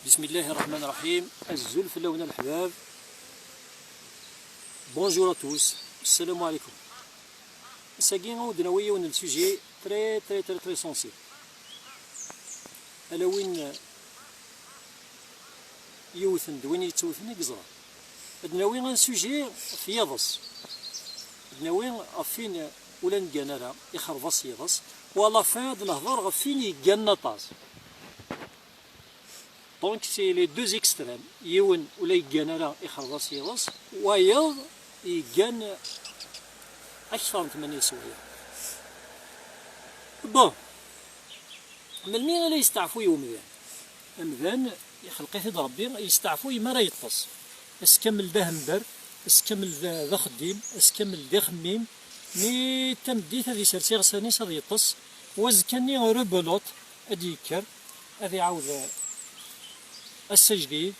بسم الله الرحمن الرحيم. الزلف لون الحباب. بونجور ا توس، السلام عليكم. ساكين ودنا ويا ون السوجي تري تري تري تري سونسيبل، الا وين يوثن دوين يتوثن يقزر دناوي غن سوجي في يضص دناوي غفين ولا نقانا راه يخرفص يضص ولا فين هاد الهضر غفين يقانا طاز. دونك سي لي دو اكستريم، يون ولا يقانا راه يخرفص يضص ويض يقان أكثر من 8 سوايع. بون من مين لا يستعفو يوم أمذان يخلق يد ربي يستعفو يما راه يطفص اسكمل ده مبر اسكمل ذا خديم اسكمل ذا خميم مي تمديت هذي سرسي غساني صاد يطص وزكني ربلوط ادي يكر هذي عاود السجدي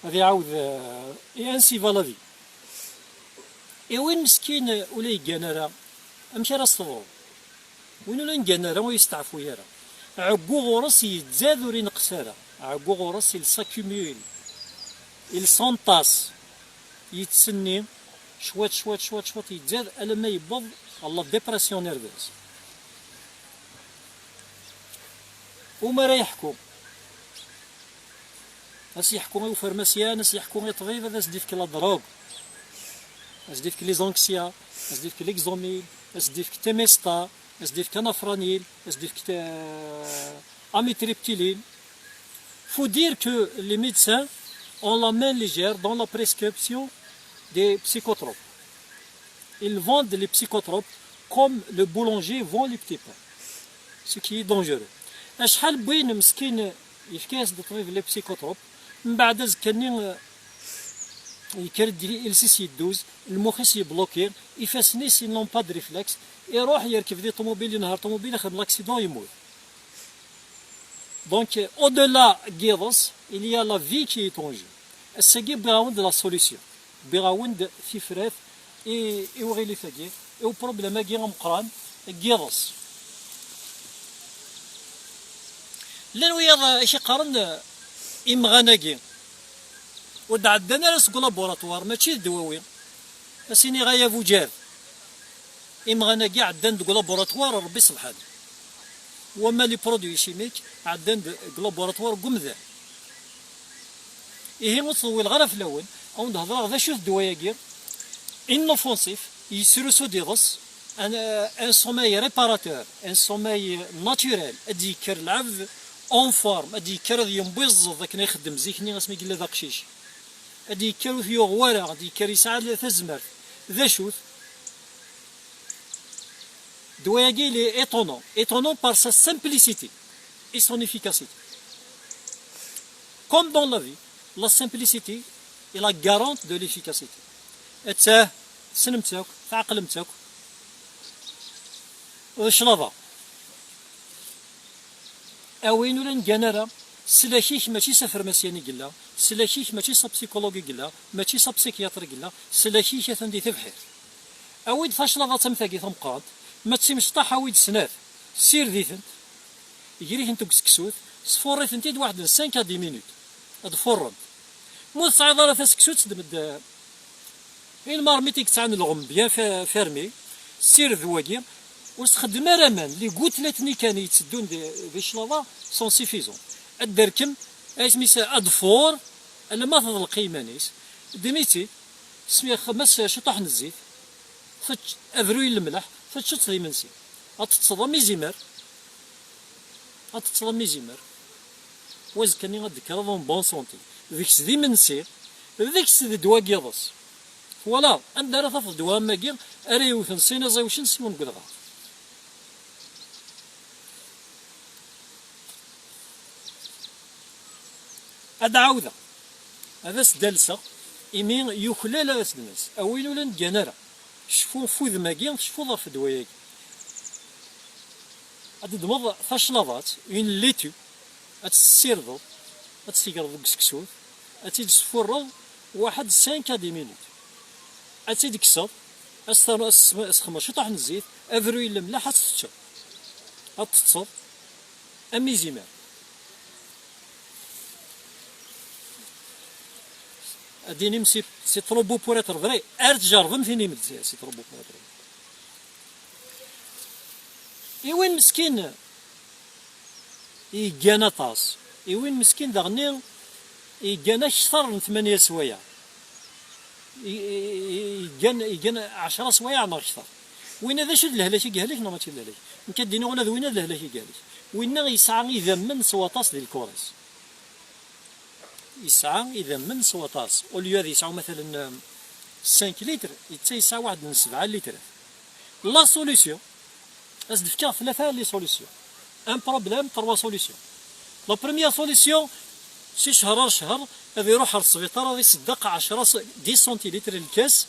هذي عاود انسي فالافي. وين مسكين ولا يقانا راه امشي راه صفرو وين ولا نقانا راه ويستعفو يرا عقو غورس يتزاد وري نقص راه عقو غورس يلساكيميل يلسونطاس يتسني شوات شوات شوات شوات يتزاد الا ما يبض الله ديبرسيون نيرفوز وما راه يحكم ناس يحكم الفارماسيان ناس يحكم الطبيب هذا سديف كلا دروغ اسديف لي زونكسيا اسديف ليكزوميل اسديف تيميستا اسديف كنافرانيل اسديف اميتريبتيلين. Faut dire que les médecins ont la main légère dans la prescription des psychotropes. Ils vendent les psychotropes comme le boulanger vend les petits pains, ce qui est dangereux. شحال بوين مسكين يفكاس الطبيب لي بسيكوتروب من بعد زكاني يكرد يلسيس يدوز المخيس يبلوكي يفاسني سي نون با دو ريفلكس يروح يركب دي طوموبيل ينهار طوموبيل يخدم لاكسيدون يموت. دونك او دولا غيروس il y a la vie qui est en jeu. الساقي بغاوند لا سوليسيون بغاوند في فراث اي وغيلي ثاقي او بروبليم كي مقران غيروس لان وياض اش يقارن امغاناكي ودعدنا راس كولابوراتوار ماشي دواوي اسيني غايا فوجاد امغاناكي عدان كولابوراتوار ربي صلحان وما لي برودوي شيميك عدان كولابوراتوار قمذا إيه مطول غرف الأول أو نهضر ذا شو الدوايا inofensif يسرسو ديغس ان سوماي ريباراتور ان سوماي ناتوريل ادي يكر العبد اون فورم ادي يكر ينبز ذاك يخدم زيكني اسمي قال ذا قشيش ادي يكر في غوارا ادي يكر يسعى تزمر ذا شوث دوايا لي étonnant par sa simplicité et son efficacité. Comme dans la vie, la simplicité est la garante de l'efficacité. اتاه سنمتك تعقلمتك وشلافا اوين ولا نقنرا سلاكيك ماشي سا فرماسياني قلا سلاكيك ماشي سا بسيكولوجي قلا ماشي سا بسيكياتر قلا سلاكيك ثندي تبحث اويد فاشلافا تمثاقي ثمقاد ما تسمشطاح اويد سنات سير ذيثنت يجري انتو كسكسوت صفوري ثنتيد واحد 5 10 مينوت هاد فرن مو تصعد على سكسوت تدمد المارميتيك تاع الغم بيان فيرمي سير ذواقي وتخدم رامان لي قلت لاتني كان يتسدون دي شلافا سون سيفيزون الدركم اسميسا ادفور الا ما تضل قيمانيس ديميتي سمي خمس شطح الزيت افروي الملح فتشط لي منسي غتتصدمي زمر غتتصدمي زمر واز كاني غدكر بون سونتي ذيك دي منسي ذيك دي دواق يضص فوالا عندنا راه تفضل دوام ماكي اريوثن سينا زاوشن سيون قدغا هذا عاوده هذا سدالسه يمين يخلال راس الناس اويل ولا نجانرا شفو فوذ ماكي شفو ظرف دواياك هاد دمض فاشلافات ين ليتو هتسيرضو هتسيقرضو كسكسوت هتيدسفورو واحد 5 10 مينوت أتيد كسر أسخمر شطح الزيت أفروي الملح هتتصب أمي زيمر اديني سي تروبو بور اتر فري ار تجربم فيني مد سي تروبو بور اتر. ايوين مسكين يجانا طاس، ايوين مسكين داغني يجانا اكثر من 8 سوايع، يجانا 10 سوايع ما اكثر. وين هذا شد الهلاك يهلك نا ماشي الهلاك، كديني ولا وين هذا الهلاك يهلك، وين يسعى يذمن سواطاس ديال الكوريس، يسعى يذمن سواطاس، وليو هذا يسعى مثلا 5 لتر يسعى واحد من 7 لتر. لا سوليسيون أزد فكا ثلاثة لي سوليسيون، ان بروبليم 3 سوليسيون. لا بروميير سوليسيون شي شهر غادي يروح للسبيطار غادي يصدق 10 سنتيلتر الكاس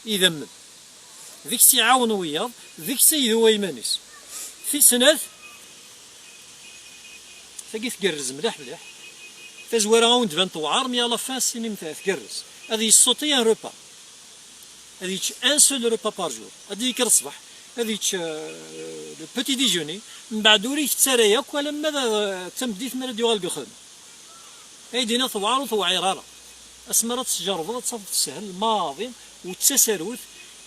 يذمن، ذيك تيعاون وياه، ذيك السيد هو يمانيس في سنة تاقي تقرز مليح تزويرة غاون تبان توعر مي على فان السينما تقرز. هذه يسوطي ان روبا، هذه ان سول روبا بار جور، هذه يكر الصباح، هذه لو بوتي ديجوني، من بعد وريك تسارى ياك ولا ماذا تمديت مالا ديوغال بخدمة. هيدينا توعر وتوعيرارا اسمرات تجربة تصف تسهل الماضي وتساروت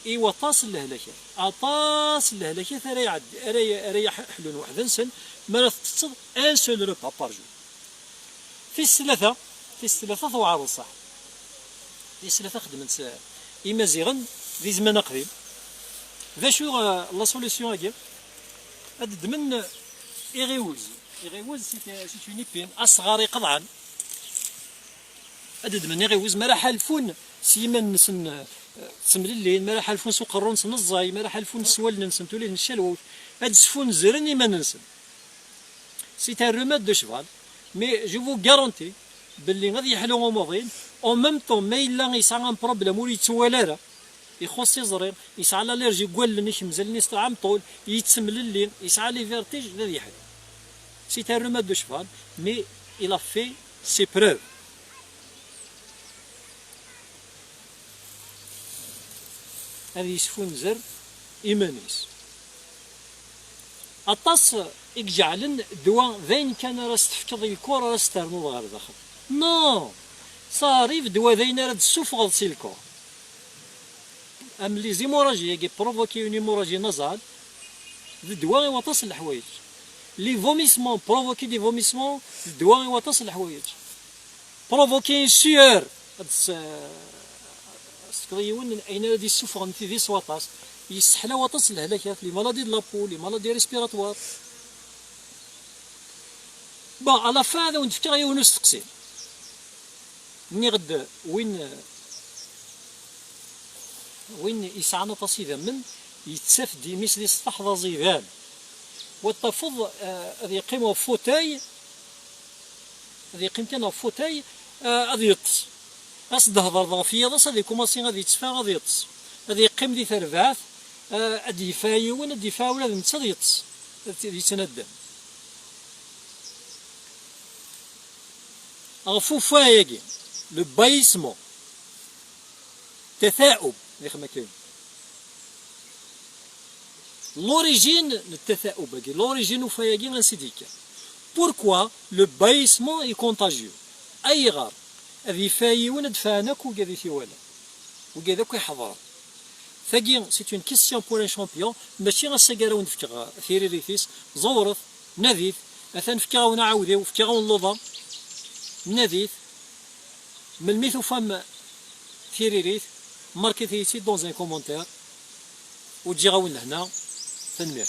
ايوا طاس الهلاكات، اطاس الهلاكات راه يعدي راه حلول واحد نسن ما تتصل ان سول روبا بار جور. في الثلاثة توعر صح، في الثلاثة خدمت إمازيغن ذي زمان قديم. ذا شو لا سوليسيون هاكي هاد من إغيوز سي اون إبين أصغر قطعا، هاد من إغيوز ما راه حالفون سيمان نسن تسمللين، ما راه حالفون سوق الرونس نزاي، ما راه حالفون سوال نسن تولي نشالوت، هاد سفون زرن إما ننسن. سي ان روماد دو شفال، مي جو فو غارونتي باللي غادي يحلو غموضين او ميم طون ما الا يسعى ان بروبليم ولي يتوالى راه يخص يزرير، يسعى لاليرجي كوال نيش مزال نيس عام طول يتسمللين، يسعى لي فيرتيج غادي يحل. سي ان روماد دو شفال مي إلا في سي بروف. هذه يسفون زر إيمانيس أطاس إكجعلن دوا ذين كان راس تفكض الكور راس ترنو غير داخل. نو صاريف دوا ذين راه تسوفغ سي الكور. أم لي زيموراجي كي بروفوكي اون هيموراجي نازال دوا يوطس الحوايج. لي فوميسمون بروفوكي دي فوميسمون دوا يوطس الحوايج. بروفوكي سيور سكريون أين غادي يسوفغ في ذي سواطاس يسحلا وطس الهلاكات لي مالادي دو لابو لي مالادي ريسبيراتوار. بون على فان هذا ونتفكر غير ونستقسي مني غد وين يسعى نطاس يذمن يتساف ديميس لي سطح ذا زيدان والتفض هذي يقيموا فوتاي، هذي قيمتنا فوتاي هذي يطس أصد هضر ضغفية ضاس هذي كوماسي غادي يتسفى غادي يطس، هذي يقيم دي ثربعات أدي يفايون أدي يفاول هذا نتا يطس يتندم. غفو فايقي لو بايسمون تثاؤب ياخ كاين لوريجين التثاؤب هاكي لوريجين فايقي غنسيديكا. بوركوا لو بايسمون اي كونتاجيو اي غار هذي فايون دفانك وكذي ثيوالا وكذاك يحضر ثاقي سي اون كيستيون بور ان شامبيون ماشي غاسكاراو نفكر ثيري ريثيس زورث نذيف مثلا فكاو نعاوديو فكاو نلوضا نذيف من الميثو فام ثيري ريث ماركي ثيتي دون ان كومونتير وتجي غاون هنا تنمير.